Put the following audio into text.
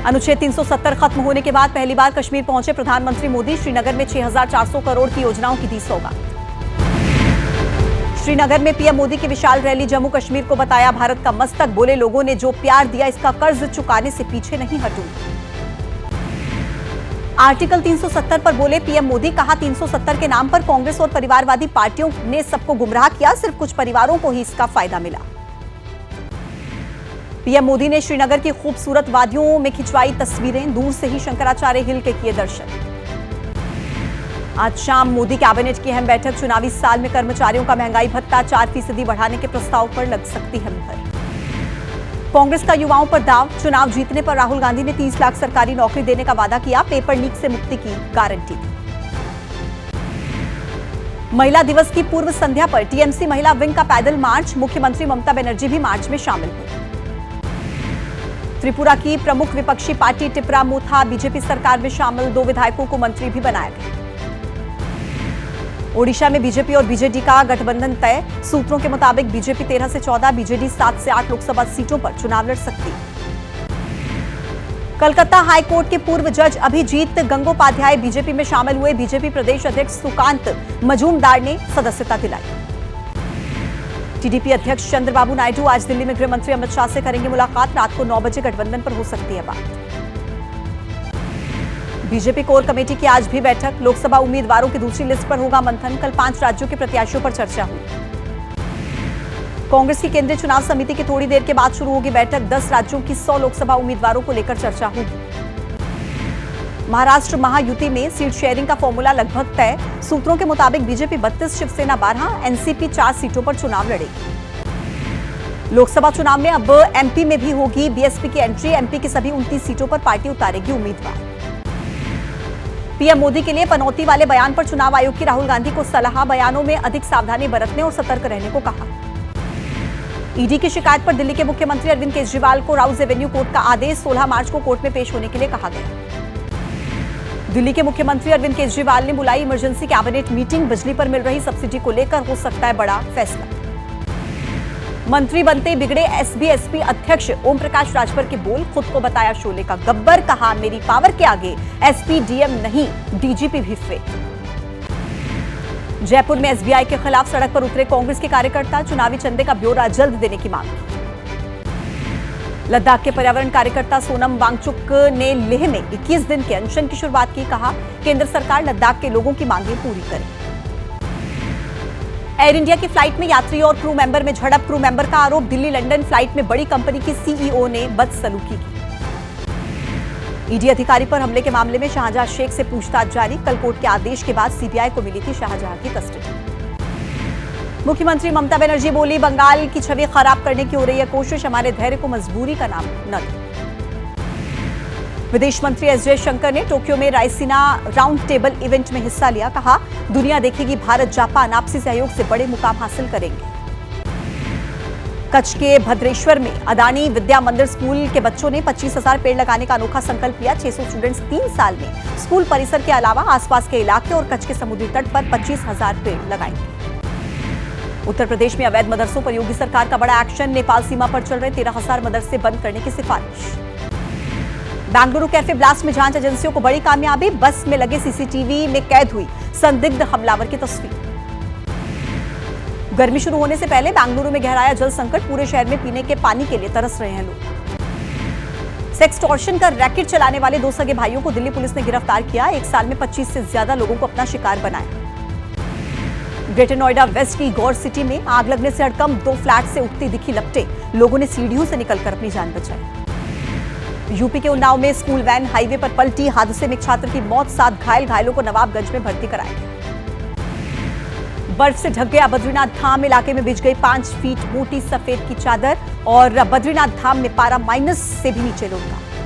अनुच्छेद 370 खत्म होने के बाद पहली बार कश्मीर पहुंचे प्रधानमंत्री मोदी। श्रीनगर में 6,400 करोड़ की योजनाओं की दी सौगात। श्रीनगर में पीएम मोदी की विशाल रैली। जम्मू कश्मीर को बताया भारत का मस्तक। बोले लोगों ने जो प्यार दिया इसका कर्ज चुकाने से पीछे नहीं हटूंगा। आर्टिकल 370 पर बोले पीएम मोदी। कहा 370 के नाम पर कांग्रेस और परिवारवादी पार्टियों ने सबको गुमराह किया। सिर्फ कुछ परिवारों को ही इसका फायदा मिला। पीएम मोदी ने श्रीनगर की खूबसूरत वादियों में खिंचवाई तस्वीरें। दूर से ही शंकराचार्य हिल के किए दर्शन। आज शाम मोदी कैबिनेट की अहम बैठक। चुनावी साल में कर्मचारियों का महंगाई भत्ता 4% बढ़ाने के प्रस्ताव पर लग सकती है मुहर। कांग्रेस का युवाओं पर दाव। चुनाव जीतने पर राहुल गांधी ने 30 लाख सरकारी नौकरी देने का वादा किया। पेपर लीक से मुक्ति की गारंटी दी। महिला दिवस की पूर्व संध्या पर टीएमसी महिला विंग का पैदल मार्च। मुख्यमंत्री ममता बनर्जी भी मार्च में शामिल हुई। त्रिपुरा की प्रमुख विपक्षी पार्टी टिपरा मोथा बीजेपी सरकार में शामिल। 2 विधायकों को मंत्री भी बनाया गया। ओडिशा में बीजेपी और बीजेडी का गठबंधन तय। सूत्रों के मुताबिक बीजेपी 13 से 14, बीजेडी 7 से 8 लोकसभा सीटों पर चुनाव लड़ सकती है। कलकत्ता हाईकोर्ट के पूर्व जज अभिजीत गंगोपाध्याय बीजेपी में शामिल हुए। बीजेपी प्रदेश अध्यक्ष सुकांत मजूमदार ने सदस्यता दिलाई। टीडीपी अध्यक्ष चंद्रबाबू नायडू आज दिल्ली में गृह मंत्री अमित शाह से करेंगे मुलाकात। रात को 9 बजे गठबंधन पर हो सकती है बात। बीजेपी कोर कमेटी की आज भी बैठक। लोकसभा उम्मीदवारों की दूसरी लिस्ट पर होगा मंथन। कल 5 राज्यों के प्रत्याशियों पर चर्चा हुई। कांग्रेस की केंद्रीय चुनाव समिति की थोड़ी देर के बाद शुरू होगी बैठक। 10 राज्यों की 100 लोकसभा उम्मीदवारों को लेकर चर्चा होगी। महाराष्ट्र महायुति में सीट शेयरिंग का फॉर्मूला लगभग तय। सूत्रों के मुताबिक बीजेपी 32, शिवसेना 12, एनसीपी 4 सीटों पर चुनाव लड़ेगी। लोकसभा चुनाव में अब एमपी में भी होगी बीएसपी की एंट्री। एमपी की सभी 29 सीटों पर पार्टी उतारेगी उम्मीदवार। पीएम मोदी के लिए पनौती वाले बयान पर चुनाव आयोग की राहुल गांधी को सलाह। बयानों में अधिक सावधानी बरतने और सतर्क रहने को कहा। ईडी की शिकायत पर दिल्ली के मुख्यमंत्री अरविंद केजरीवाल को राउज एवेन्यू कोर्ट का आदेश। 16 मार्च को कोर्ट में पेश होने के लिए कहा गया। दिल्ली के मुख्यमंत्री अरविंद केजरीवाल ने बुलाई इमरजेंसी कैबिनेट मीटिंग। बिजली पर मिल रही सब्सिडी को लेकर हो सकता है बड़ा फैसला। मंत्री बनते बिगड़े एसबी-एसपी अध्यक्ष ओम प्रकाश राजभर के बोल। खुद को बताया शोले का गब्बर। कहा मेरी पावर के आगे एसपी डीएम नहीं, डीजीपी भी फेल। जयपुर में एसबीआई के खिलाफ सड़क पर उतरे कांग्रेस के कार्यकर्ता। चुनावी चंदे का ब्यौरा जल्द देने की मांग। लद्दाख के पर्यावरण कार्यकर्ता सोनम वांगचुक ने लेह में 21 दिन के अनशन की शुरुआत की। कहा केंद्र सरकार लद्दाख के लोगों की मांगें पूरी करे। एयर इंडिया की फ्लाइट में यात्री और क्रू मेंबर में झड़प। क्रू मेंबर का आरोप। दिल्ली लंदन फ्लाइट में बड़ी कंपनी की सीईओ ने बदसलूकी की। ईडी अधिकारी पर हमले के मामले में शाहजहां शेख से पूछताछ जारी। कल कोर्ट के आदेश के बाद सीबीआई को मिली थी शाहजहां की कस्टडी। मुख्यमंत्री ममता बनर्जी बोली बंगाल की छवि खराब करने की हो रही है कोशिश। हमारे धैर्य को मजबूरी का नाम न दो। विदेश मंत्री एस जयशंकर ने टोक्यो में रायसीना राउंड टेबल इवेंट में हिस्सा लिया। कहा दुनिया देखेगी भारत जापान आपसी सहयोग से बड़े मुकाम हासिल करेंगे। कच्छ के भद्रेश्वर में अदानी विद्या मंदिर स्कूल के बच्चों ने 25,000 पेड़ लगाने का अनोखा संकल्प लिया। 600 स्टूडेंट्स 3 साल में स्कूल परिसर के अलावा आसपास के इलाके और कच्छ के समुद्री तट पर 25,000 पेड़ लगाएंगे। उत्तर प्रदेश में अवैध मदरसों पर योगी सरकार का बड़ा एक्शन। नेपाल सीमा पर चल रहे 13,000 मदरसे बंद करने की सिफारिश। बेंगलुरु कैफे ब्लास्ट में जांच एजेंसियों को बड़ी कामयाबी। बस में लगे सीसीटीवी में कैद हुई संदिग्ध हमलावर की तस्वीर। गर्मी शुरू होने से पहले बेंगलुरु में गहराया जल संकट। पूरे शहर में पीने के पानी के लिए तरस रहे हैं लोग। सेक्सटॉर्शन का रैकेट चलाने वाले 2 सगे भाइयों को दिल्ली पुलिस ने गिरफ्तार किया। 1 साल में 25 से ज्यादा लोगों को अपना शिकार बनाया। ग्रेटर नोएडा वेस्ट की गौर सिटी में आग लगने से हड़कंप। 2 फ्लैट से उठती दिखी लपटें। लोगों ने सीढ़ियों से निकलकर अपनी जान बचाई। यूपी के उन्नाव में स्कूल वैन हाईवे पर पलटी। हादसे में एक छात्र की मौत, 7 घायलों को नवाबगंज में भर्ती कराया गया। बर्फ से ढक गया बद्रीनाथ धाम। इलाके में बिछ गई 5 फीट मोटी सफेद की चादर और बद्रीनाथ धाम में पारा माइनस से भी नीचे लुढ़का।